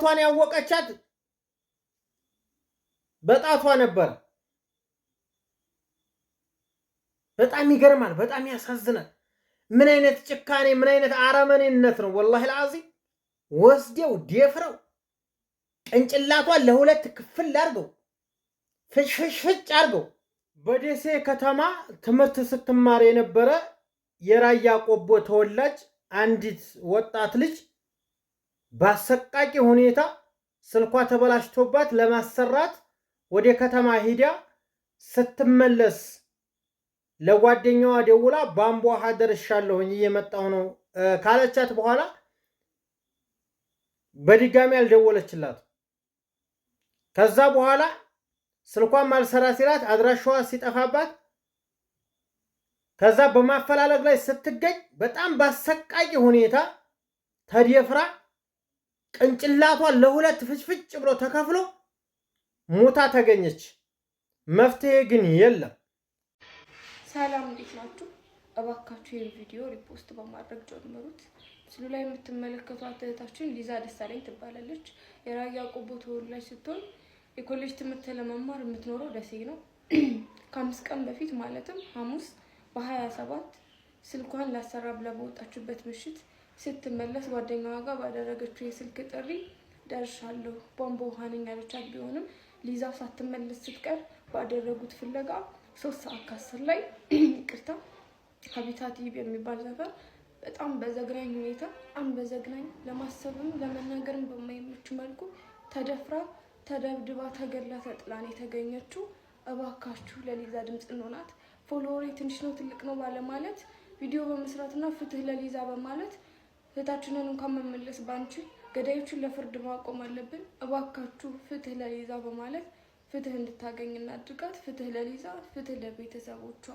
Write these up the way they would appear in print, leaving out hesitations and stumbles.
እህቷን ያወቀቻት በጣቷ ነበር። በጣም ይገርማል። በጣም ያሳዝናል። ምን አይነት ጭካኔ፣ ምን አይነት አረመኔነት ነው! ወላሂ العظيم ወስደው ደፍረው ቅንጭላቷን ለሁለት ክፍል አድርገው ፍሽፍሽ አድርገው። በደሴ ከተማ ትምህርት ስትማር የነበረ የራያ ቆቦ ተወላጅ አንዲት ወጣት ልጅ በአሰቃቂ ሁኔታ ስልኳ ተበላሽቶባት ለማሰራት ወደ ከተማ ሂዳ ስትመለስ ለጓደኛዋ ደውላ ባምቧ ደርሻለሁኝ እየመጣሁ ነው ካለቻት በኋላ በድጋሚ አልደወለችላት። ከዛ በኋላ ስልኳን ማልሰራ ሲላት አድራሻዋ ሲጠፋባት ከዛ በማፈላለግ ላይ ስትገኝ በጣም በአሰቃቂ ሁኔታ ተደፍራ ቅንጭላቷን ለሁለት ፍጭፍጭ ብሎ ተከፍሎ ሞታ ተገኘች። መፍትሄ ግን የለም። ሰላም እንዴት ናችሁ? እባካችሁ ይህን ቪዲዮ ሪፖስት በማድረግ ጀምሩት። ምስሉ ላይ የምትመለከቷት እህታችን ሊዛ ደሳለኝ ትባላለች። የራያ ቆቦ ተወላጅ ስትሆን የኮሌጅ ትምህርት ለመማር የምትኖረው ደሴ ነው። ከ5 ቀን በፊት ማለትም ሐሙስ በ27 ስልኳን ላሰራ ብላ በወጣችበት ምሽት ስትመለስ ጓደኛዋ ጋር ባደረገችው የስልክ ጥሪ ደርሻለሁ ቧንቧ ውሃ ነኝ ያለቻት ቢሆንም ሊዛ ሳትመለስ ስትቀር ባደረጉት ፍለጋ 3 ሰዓት ከ10 ላይ ይቅርታ ሀቢታት የሚባል ሰፈር በጣም በዘግናኝ ሁኔታ በዘግናኝ ለማሰብም ለመናገርም በማይመች መልኩ ተደፍራ ተደብድባ ተገላ ተጥላን የተገኘችው። እባካችሁ ለሊዛ ድምጽ እንሆናት። ፎሎወሬ ትንሽ ነው ትልቅ ነው ባለማለት ቪዲዮ በመስራትና ፍትህ ለሊዛ በማለት እህታችንን እንኳን መመለስ ባንችል ገዳዮቹን ለፍርድ ማቆም አለብን። እባካችሁ ፍትህ ለሊዛ በማለት ፍትህ እንድታገኝ እናድርጋት። ፍትህ ለሊዛ፣ ፍትህ ለቤተሰቦቿ፣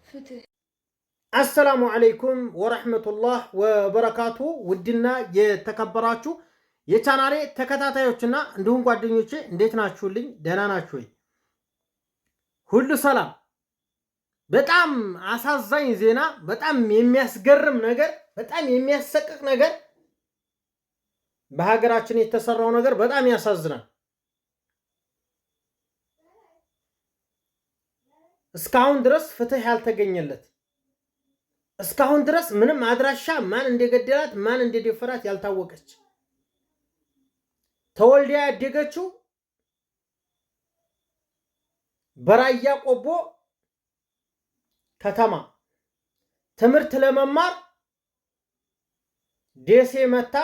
ፍትህ። አሰላሙ አለይኩም ወራህመቱላህ ወበረካቱ። ውድና የተከበራችሁ የቻናሌ ተከታታዮችና እንዲሁም ጓደኞቼ እንዴት ናችሁልኝ? ደህና ናችሁ ወይ? ሁሉ ሰላም። በጣም አሳዛኝ ዜና፣ በጣም የሚያስገርም ነገር፣ በጣም የሚያሰቅቅ ነገር በሀገራችን የተሰራው ነገር በጣም ያሳዝናል። እስካሁን ድረስ ፍትህ ያልተገኘለት፣ እስካሁን ድረስ ምንም አድራሻ ማን እንደገደላት ማን እንደደፈራት ያልታወቀች ተወልዳ ያደገችው በራያ ቆቦ ከተማ ትምህርት ለመማር ደሴ መታ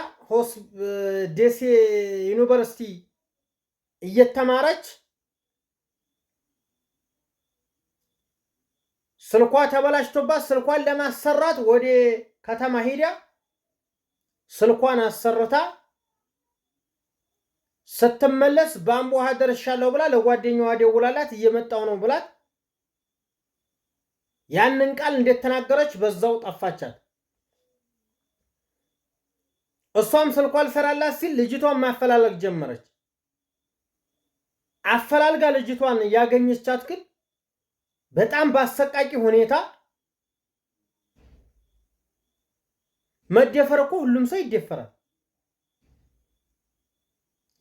ደሴ ዩኒቨርሲቲ እየተማረች ስልኳ ተበላሽቶባት ስልኳን ለማሰራት ወደ ከተማ ሄዳ ስልኳን አሰርታ ስትመለስ ባምቧ ደርሻለሁ ብላ ለጓደኛዋ ደውላላት እየመጣው ነው ብላት ያንን ቃል እንደተናገረች በዛው ጠፋቻት። እሷም ስልኳ አልሰራላት ሲል ልጅቷን ማፈላለግ ጀመረች። አፈላልጋ ልጅቷን ያገኘቻት ግን በጣም በአሰቃቂ ሁኔታ መደፈር እኮ ሁሉም ሰው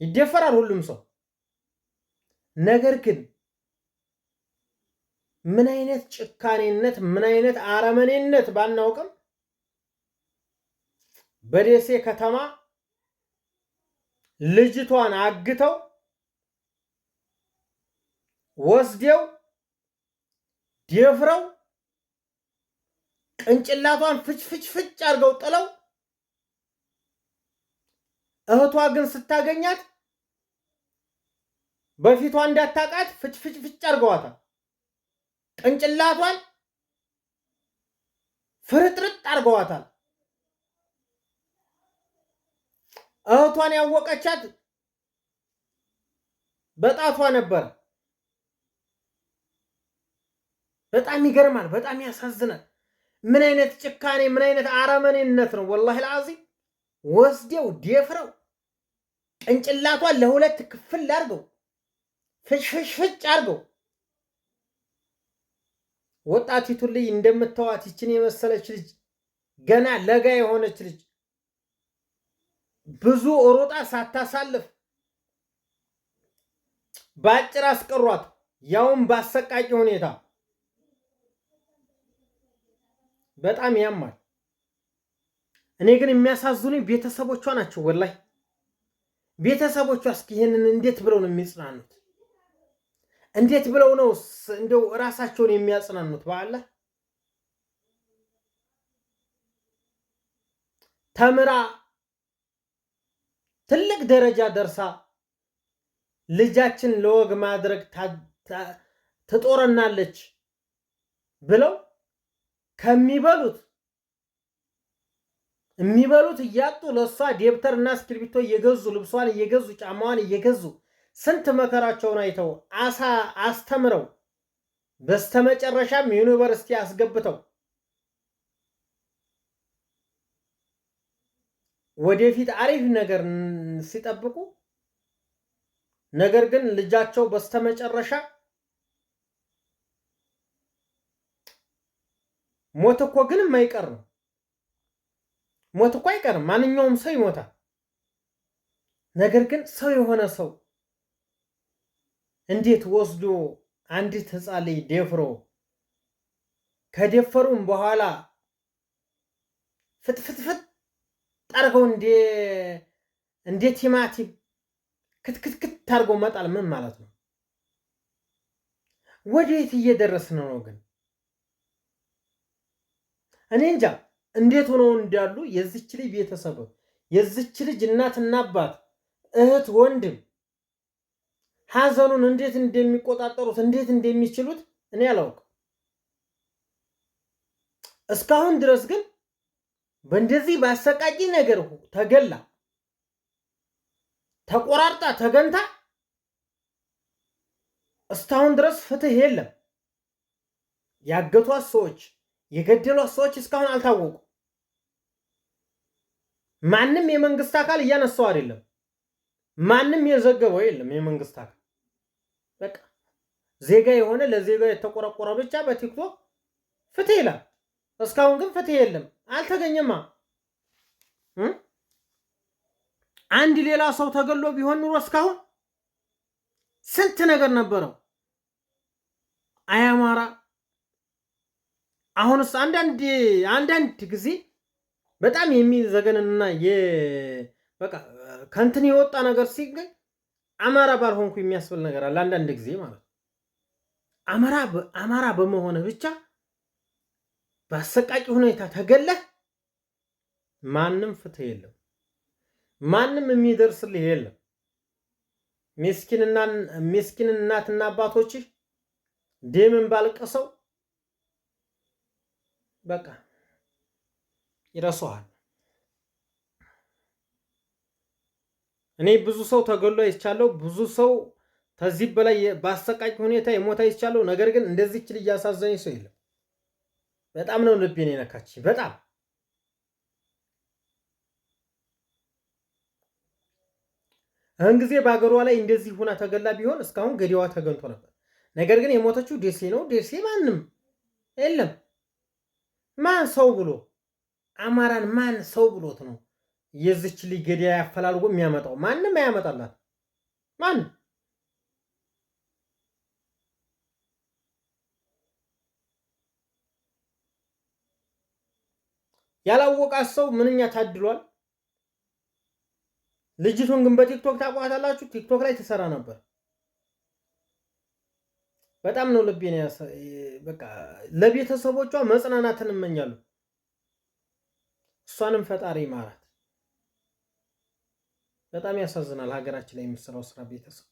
ይደፈራል ሁሉም ሰው። ነገር ግን ምን አይነት ጭካኔነት ምን አይነት አረመኔነት ባናውቅም በደሴ ከተማ ልጅቷን አግተው ወስደው ደፍረው ቅንጭላቷን ፍጭፍጭ አድርገው ጥለው እህቷ ግን ስታገኛት በፊቷ እንዳታቃት ፍጭፍጭ አድርገዋታል። ቅንጭላቷን ፍርጥርጥ አድርገዋታል። እህቷን ያወቀቻት በጣቷ ነበር። በጣም ይገርማል። በጣም ያሳዝናል። ምን አይነት ጭካኔ ምን አይነት አረመኔነት ነው! ወላሂ العظيم ወስደው ደፍረው ቅንጭላቷን ለሁለት ክፍል አድርገው ፍጭፍጭ አድርገው ወጣቲቱ ልጅ እንደምታዋት ይችን የመሰለች ልጅ ገና ለጋ የሆነች ልጅ ብዙ ሮጣ ሳታሳልፍ በአጭር አስቀሯት፣ ያውም ባሰቃቂ ሁኔታ። በጣም ያማል። እኔ ግን የሚያሳዝኑኝ ቤተሰቦቿ ናቸው። ወላሂ ቤተሰቦቿ እስኪ ይሄንን እንዴት ብለው ነው የሚጽናኑት? እንዴት ብለው ነው እንደው ራሳቸውን የሚያጽናኑት? በአላህ ተምራ ትልቅ ደረጃ ደርሳ ልጃችን ለወግ ማድረግ ትጦረናለች ብለው የሚበሉት እያጡ ለሷ ደብተርና እስክሪብቶ እየገዙ ልብሷን እየገዙ ጫማዋን እየገዙ ስንት መከራቸውን አይተው አስተምረው በስተመጨረሻም ዩኒቨርሲቲ አስገብተው ወደፊት አሪፍ ነገር ሲጠብቁ፣ ነገር ግን ልጃቸው በስተመጨረሻ ሞት እኮ ግን የማይቀር ነው። ሞት እኮ አይቀርም። ማንኛውም ሰው ይሞታል። ነገር ግን ሰው የሆነ ሰው እንዴት ወስዶ አንዲት ሕፃን ልጅ ደፍሮ ከደፈሩም በኋላ ፍትፍትፍት ጠርገው እንደ ቲማቲም ክትክትክት ታርገው መጣል ምን ማለት ነው? ወዴት እየደረስን ነው? ግን እኔ እንጃ እንዴት ሆነው እንዳሉ የዚች ልጅ ቤተሰብ የዚች ልጅ እናትና አባት እህት ወንድም ሐዘኑን እንዴት እንደሚቆጣጠሩት እንዴት እንደሚችሉት እኔ አላውቅም። እስካሁን ድረስ ግን በእንደዚህ በአሰቃቂ ነገር ተገላ ተቆራርጣ ተገንታ እስካሁን ድረስ ፍትህ የለም። ያገቷት ሰዎች የገደሏት ሰዎች እስካሁን አልታወቁ። ማንም የመንግስት አካል እያነሳው አይደለም። ማንም የዘገበው የለም። የመንግስት አካል በቃ ዜጋ የሆነ ለዜጋ የተቆረቆረ ብቻ በቲክቶክ ፍትህ ይላል። እስካሁን ግን ፍትህ የለም፣ አልተገኘማ። አንድ ሌላ ሰው ተገሎ ቢሆን ኑሮ እስካሁን ስንት ነገር ነበረው። አያማራ አሁንስ አንዳንድ ጊዜ በጣም የሚዘገንና በቃ ከንትን የወጣ ነገር ሲገኝ አማራ ባልሆንኩ የሚያስብል ነገር አለ። አንዳንድ ጊዜ ማለት አማራ በመሆነ ብቻ በአሰቃቂ ሁኔታ ተገለህ ማንም ፍትህ የለም፣ ማንም የሚደርስልህ የለም። ምስኪን እናትና አባቶችህ ደምን ባልቀሰው በቃ ይረሱሃል። እኔ ብዙ ሰው ተገሎ አይቻለሁ። ብዙ ሰው ከዚህ በላይ በአሰቃቂ ሁኔታ የሞታ አይቻለሁ። ነገር ግን እንደዚህች ልጅ ያሳዘነኝ ሰው የለም። በጣም ነው ልቤን የነካች። በጣም አሁን ጊዜ በአገሯ ላይ እንደዚህ ሆና ተገላ ቢሆን እስካሁን ገዲዋ ተገንቶ ነበር። ነገር ግን የሞተችው ደሴ ነው። ደሴ ማንም የለም። ማን ሰው ብሎ አማራን ማን ሰው ብሎት ነው የዚች ልጅ ገዳይ ያፈላልጎ የሚያመጣው? ማንም አያመጣላት። ማን ያላወቃት ሰው ምንኛ ታድሏል። ልጅቱን ግን በቲክቶክ ታቋታላችሁ። ቲክቶክ ላይ ትሰራ ነበር። በጣም ነው ልቤን በቃ ለቤተሰቦቿ መጽናናትን እመኛለሁ። እሷንም ፈጣሪ ይማራት። በጣም ያሳዝናል ሀገራችን ላይ የምትሰራው ስራ ቤተሰብ